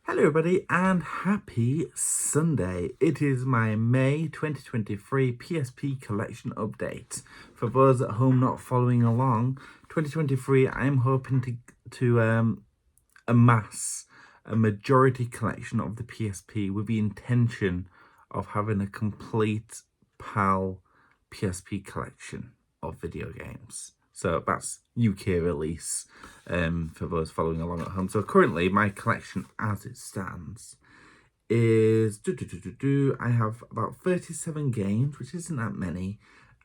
Hello everybody and happy Sunday. It is my May 2023 PSP Collection update. For those at home not following along, 2023 I'm hoping to amass a majority collection of the PSP with the intention of having a complete PAL PSP collection of video games. So that's UK release for those following along at home. So currently my collection as it stands is I have about 37 games, which isn't that many,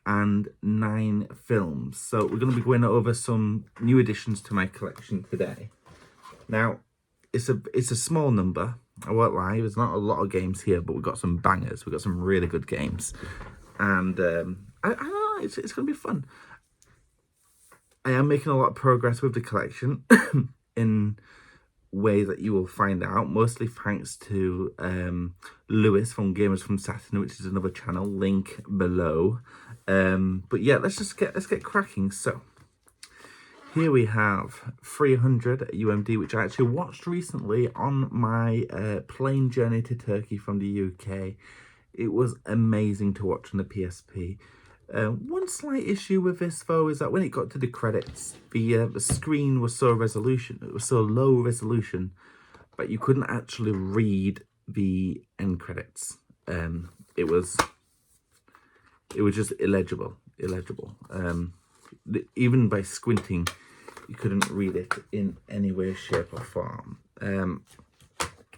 and 9 films. So we're going to be going over some new additions to my collection today. Now, it's a small number, I won't lie, there's not a lot of games here, but we've got some bangers, we've got some really good games. And I don't know, it's going to be fun. I am making a lot of progress with the collection in ways that you will find out, mostly thanks to Lewis from Gamers from Saturn, which is another channel, link below. But yeah, let's get cracking. So here we have 300 UMD, which I actually watched recently on my plane journey to Turkey from the UK. It was amazing to watch on the PSP. One slight issue with this though is that when it got to the credits, the screen was so low resolution, but you couldn't actually read the end credits. It was just illegible. Even by squinting, you couldn't read it in any way, shape, or form.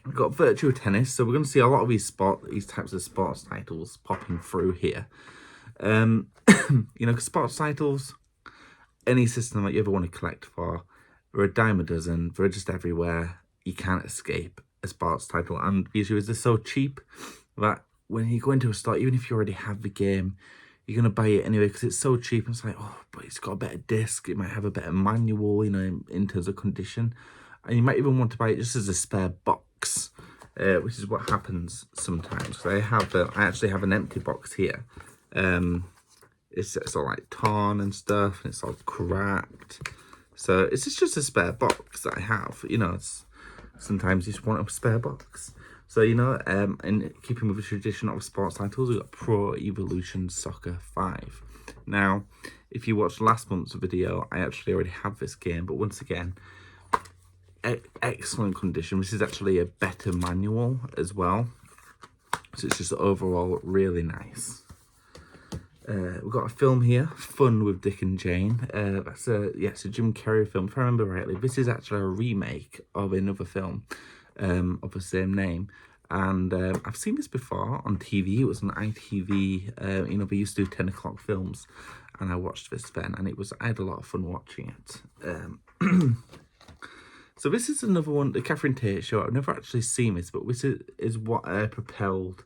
We've got Virtua Tennis, so we're going to see a lot of these types of sports titles popping through here. You know, sports titles, any system that you ever want to collect for, they're a dime a dozen, they're just everywhere. You can't escape a sports title, and the issue is they're so cheap that when you go into a store, even if you already have the game, you're going to buy it anyway because it's so cheap. And it's like, oh, but it's got a better disc, it might have a better manual, you know, in terms of condition, and you might even want to buy it just as a spare box. Which is what happens sometimes. So I actually have an empty box here. It's all like torn and stuff, and it's all cracked. So it's just a spare box that I have. You know, sometimes you just want a spare box. So, you know, in keeping with the tradition of sports titles, we've got Pro Evolution Soccer 5. Now, if you watched last month's video, I actually already have this game, but once again, excellent condition. This is actually a better manual as well, so it's just overall really nice. We've got a film here, Fun with Dick and Jane. It's a Jim Carrey film, if I remember rightly. This is actually a remake of another film of the same name, and I've seen this before on TV. It was on ITV. You know, they used to do 10 o'clock films, and I watched this then, and I had a lot of fun watching it. So this is another one, the Catherine Tate show. I've never actually seen this, but this is what propelled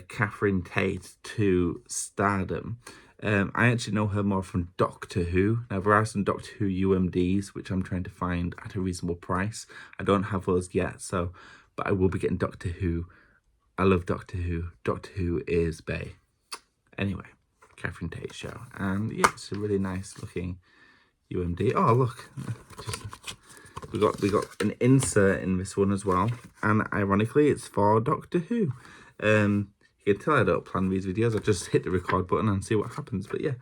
Catherine Tate to stardom. I actually know her more from Doctor Who. Now, there are some Doctor Who UMDs, which I'm trying to find at a reasonable price. I don't have those yet, but I will be getting Doctor Who. I love Doctor Who. Doctor Who is bae. Anyway, Catherine Tate show. And yeah, it's a really nice looking UMD. Oh, look. We got an insert in this one as well, and ironically, it's for Doctor Who. You can tell I don't plan these videos. I just hit the record button and see what happens. But yeah,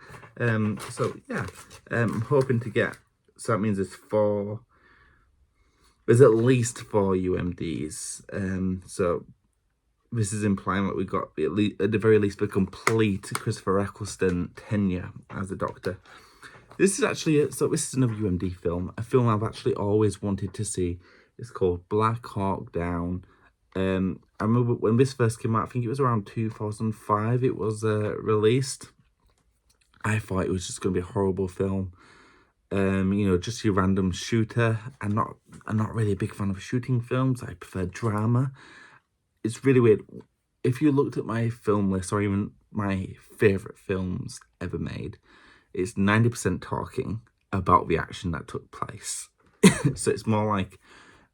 so yeah, I'm hoping to get. So that means there's at least 4 UMDs. So this is implying that we got at the very least a complete Christopher Eccleston tenure as a Doctor. This is actually this is another UMD film, a film I've actually always wanted to see. It's called Black Hawk Down. I remember when this first came out, I think it was around 2005 it was released. I thought it was just going to be a horrible film. You know, just your random shooter. I'm not really a big fan of shooting films. I prefer drama. It's really weird. If you looked at my film list, or even my favourite films ever made, it's 90% talking about the action that took place. So it's more like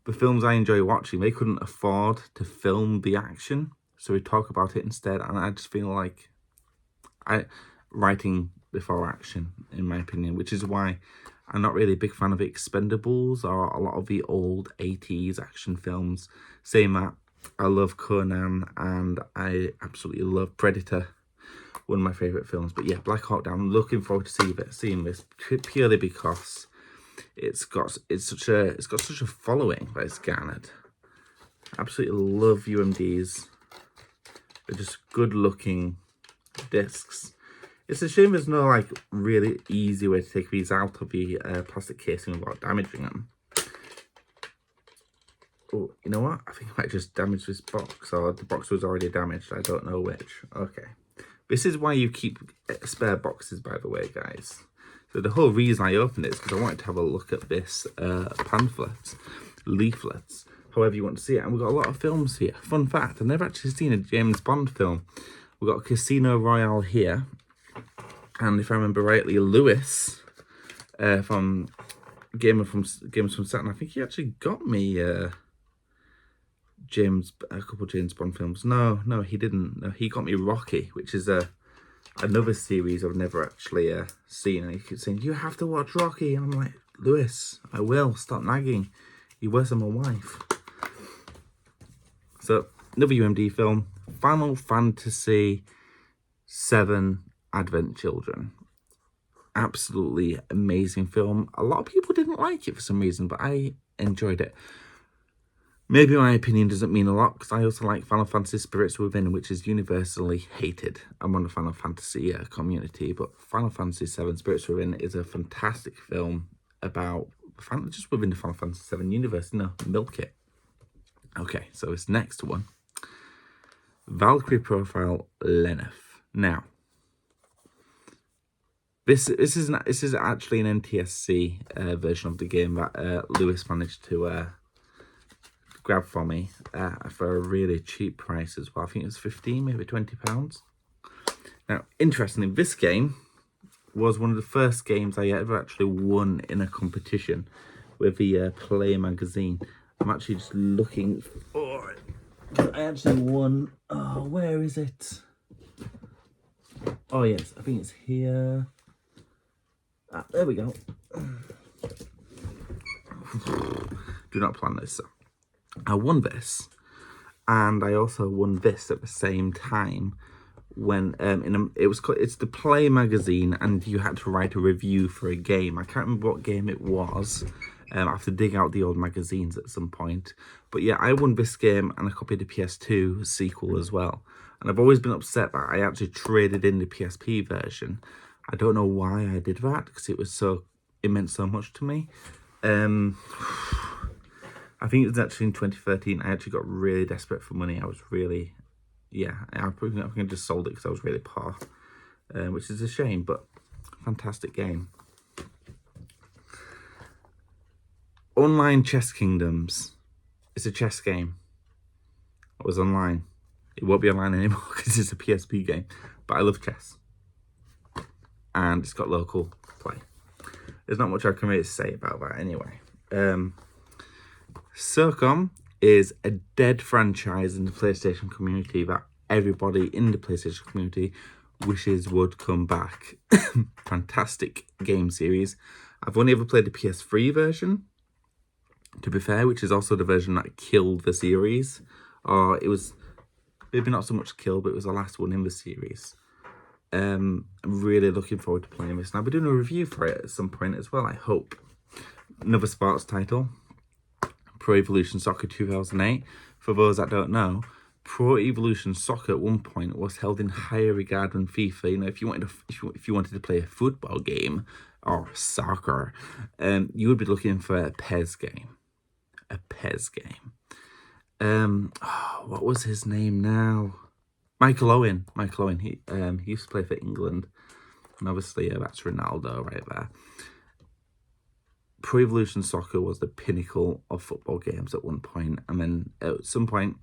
the films I enjoy watching, they couldn't afford to film the action, so we talk about it instead. And I just feel like writing before action, in my opinion, which is why I'm not really a big fan of Expendables or a lot of the old 80s action films. Saying that, I love Conan and I absolutely love Predator. One of my favourite films. But yeah, Black Hawk Down. I'm looking forward to seeing this purely because it's got such a following that it's garnered. Absolutely love UMDs. They're just good looking discs. It's a shame there's no like really easy way to take these out of the plastic casing without damaging them. Oh, you know what? I think I might just damage this box, or the box was already damaged. I don't know which. Okay. This is why you keep spare boxes, by the way, guys. So the whole reason I opened it is because I wanted to have a look at this pamphlet, leaflets, however you want to see it. And we've got a lot of films here. Fun fact, I've never actually seen a James Bond film. We've got Casino Royale here. And if I remember rightly, Lewis from Games from Saturn, I think he actually got me a couple James Bond films. No, he didn't. No, he got me Rocky, which is another series I've never actually seen. And he keeps saying, you have to watch Rocky. And I'm like, Lewis, I will. Stop nagging. You're worse than my wife. So, another UMD film, Final Fantasy VII Advent Children. Absolutely amazing film. A lot of people didn't like it for some reason, but I enjoyed it. Maybe my opinion doesn't mean a lot, because I also like Final Fantasy Spirits Within, which is universally hated among the Final Fantasy community. But Final Fantasy VII Spirits Within is a fantastic film about just within the Final Fantasy VII universe. No, milk it. Okay, so this next one, Valkyrie Profile Lenneth. Now, this is actually an NTSC version of the game that Lewis managed to grab for me for a really cheap price as well. I think it was 15, maybe £20. Now, interestingly, this game was one of the first games I ever actually won in a competition with the Play magazine. I'm actually just looking for it. I actually won. Oh, where is it? Oh, yes, I think it's here. Ah, there we go. Do not plan this. So I won this, and I also won this at the same time when it's the Play magazine, and you had to write a review for a game. I can't remember what game it was. I have to dig out the old magazines at some point. But yeah, I won this game and a copy of the PS2 sequel as well. And I've always been upset that I actually traded in the PSP version. I don't know why I did that, because it meant so much to me. I think it was actually in 2013. I actually got really desperate for money. I was really, I think I just sold it because I was really poor, which is a shame, but fantastic game. Online Chess Kingdoms. It's a chess game. It was online. It won't be online anymore because it's a PSP game. But I love chess. And it's got local play. There's not much I can really say about that anyway. SOCOM is a dead franchise in the PlayStation community that everybody in the PlayStation community wishes would come back. Fantastic game series. I've only ever played the PS3 version, to be fair, which is also the version that killed the series. Or it was maybe not so much killed, but it was the last one in the series. I'm really looking forward to playing this. And I'll be doing a review for it at some point as well, I hope. Another sports title, Pro Evolution Soccer 2008. For those that don't know, Pro Evolution Soccer at one point was held in higher regard than FIFA. You know, if you wanted to play a football game or soccer, you would be looking for a PES game. A PES game. What was his name now? Michael Owen. He used to play for England, and obviously that's Ronaldo right there. Pro Evolution Soccer was the pinnacle of football games at one point, and then at some point,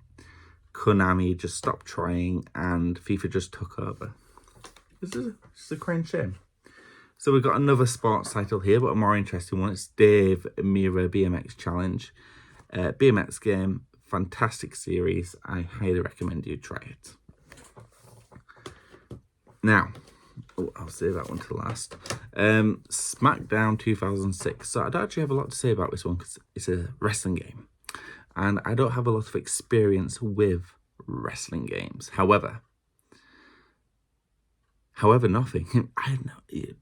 Konami just stopped trying, and FIFA just took over. This is a crying shame. So we've got another sports title here, but a more interesting one. It's Dave Mirra BMX Challenge. BMX game, fantastic series. I highly recommend you try it. Now, Oh, I'll save that one to last. SmackDown 2006. So I don't actually have a lot to say about this one because it's a wrestling game. And I don't have a lot of experience with wrestling games. However, nothing. I don't know.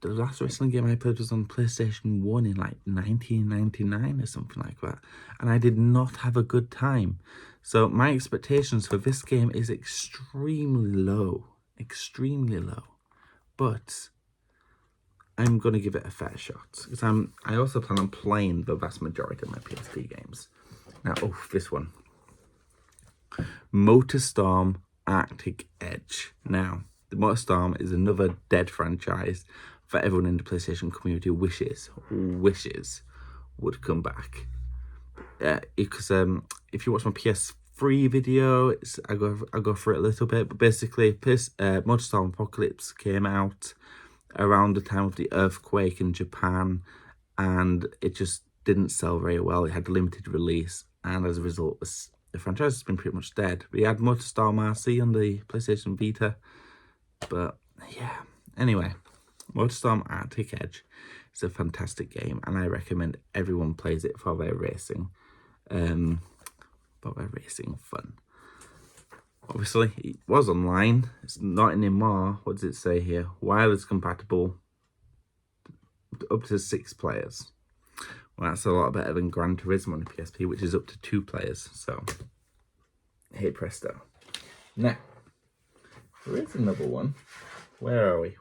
The last wrestling game I played was on PlayStation 1 in like 1999 or something like that. And I did not have a good time. So my expectations for this game is extremely low. Extremely low. But I'm going to give it a fair shot. Because I also plan on playing the vast majority of my PSP games. Now, this one. MotorStorm Arctic Edge. Now, the MotorStorm is another dead franchise that everyone in the PlayStation community wishes would come back. Because if you watch my PS3 video, I go through it a little bit. But basically, MotorStorm Apocalypse came out around the time of the earthquake in Japan, and it just didn't sell very well. It had a limited release, and as a result, the franchise has been pretty much dead. We had MotorStorm RC on the PlayStation Vita, but yeah. Anyway, MotorStorm Arctic Edge is a fantastic game, and I recommend everyone plays it for their racing, fun. Obviously, it was online. It's not anymore. What does it say here? Wireless compatible, up to 6 players. Well, that's a lot better than Gran Turismo on the PSP, which is up to 2 players. So, hey presto. Now, there is another one. Where are we?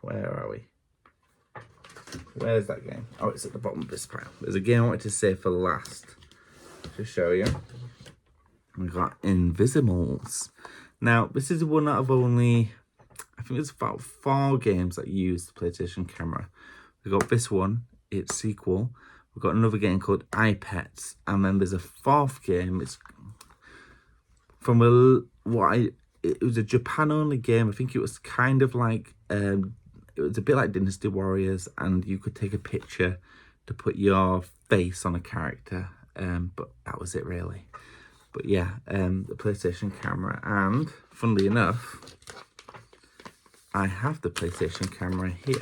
Where's that game? Oh, it's at the bottom of this pile. There's a game I wanted to save for last to show you. We got Invisimals. Now, this is one out of only, I think there's about 4 games that use the PlayStation camera. We got this one, its sequel. We've got another game called iPets, and then there's a 4th game. It's from it was a Japan-only game. I think it was kind of like, it was a bit like Dynasty Warriors, and you could take a picture to put your face on a character, but that was it really. But yeah, the PlayStation camera, and funnily enough, I have the PlayStation camera here.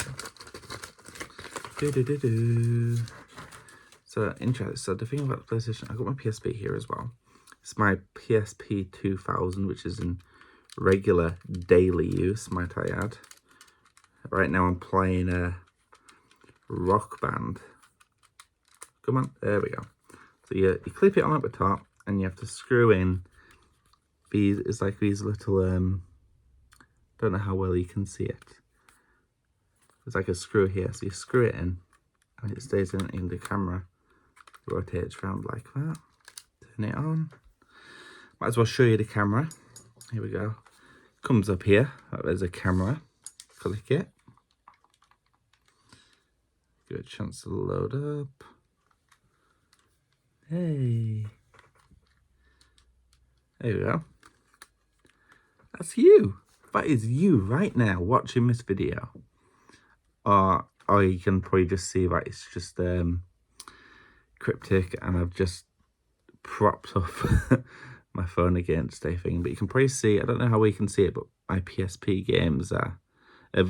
So interesting. So the thing about the PlayStation, I got my PSP here as well. It's my PSP 2000, which is in regular daily use, might I add. Right now I'm playing a Rock Band. Come on, there we go. So you clip it on at the top, and you have to screw in these. It's like these little don't know how well you can see it. There's like a screw here, so you screw it in, and it stays in the camera. Rotates around like that. Turn it on. Might as well show you the camera. Here we go. Comes up here. There's a camera. Click it. Give it a chance to load up. Hey. There we go. That's you. That is you right now watching this video. Or you can probably just see that it's just cryptic, and I've just propped up my phone against a thing. But you can probably see, I don't know how we can see it, but my PSP games are,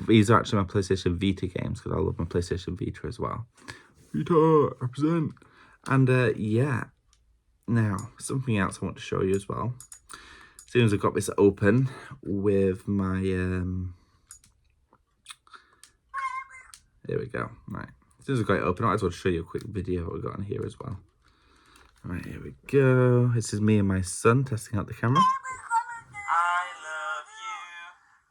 these are actually my PlayStation Vita games, because I love my PlayStation Vita as well. Vita, represent. And yeah, now something else I want to show you as well. As soon as I've got this open with my, there we go, right. As soon as I've got it open, I might as well show you a quick video what we've got on here as well. Right, here we go. This is me and my son testing out the camera. I love you,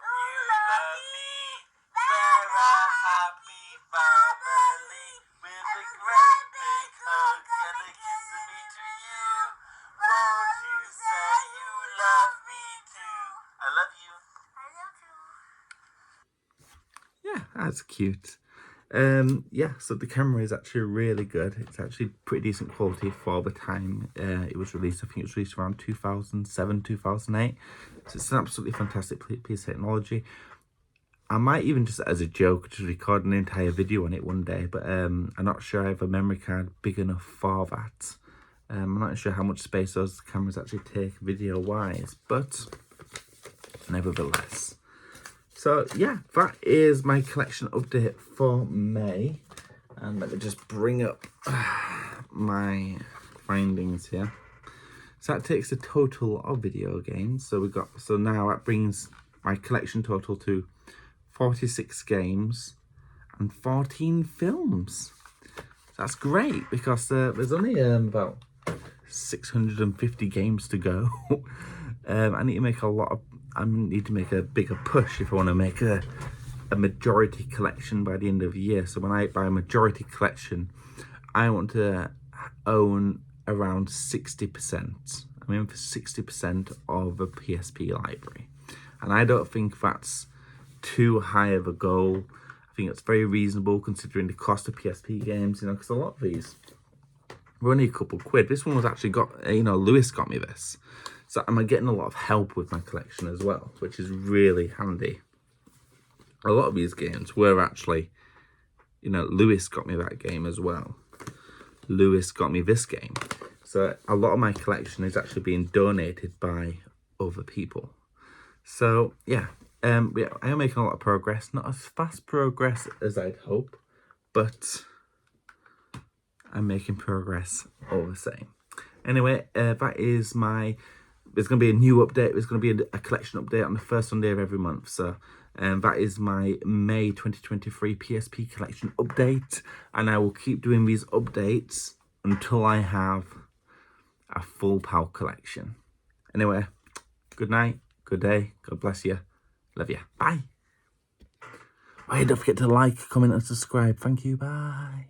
you love me, we're a happy family, with a great big hug and a kiss of me to you. Won't you say you love me too? I love you. I love you. Yeah, that's cute. Yeah, so the camera is actually really good. It's actually pretty decent quality for the time it was released. I think it was released around 2007, 2008. So it's an absolutely fantastic piece of technology. I might even just, as a joke, just record an entire video on it one day, but I'm not sure I have a memory card big enough for that. I'm not sure how much space those cameras actually take video-wise, but nevertheless. So yeah, that is my collection update for May. And let me just bring up my findings here. So that takes the total of video games. So now that brings my collection total to 46 games and 14 films. That's great because there's only about 650 games to go. I need to make a bigger push if I want to make a majority collection by the end of the year. So when I buy a majority collection, I want to own around 60%. I'm in for 60% of a PSP library. And I don't think that's too high of a goal. I think it's very reasonable considering the cost of PSP games, because a lot of these were only a couple quid. This one was actually Lewis got me this. So I'm getting a lot of help with my collection as well, which is really handy. A lot of these games were actually, Lewis got me that game as well. Lewis got me this game. So a lot of my collection is actually being donated by other people. So yeah, I am making a lot of progress. Not as fast progress as I'd hope, but I'm making progress all the same. Anyway, that is there's going to be a new update. There's going to be a collection update on the first Sunday of every month. So that is my May 2023 PSP collection update. And I will keep doing these updates until I have a full PAL collection. Anyway, good night, good day, God bless you, love you, bye. Oh, don't forget to like, comment and subscribe. Thank you, bye.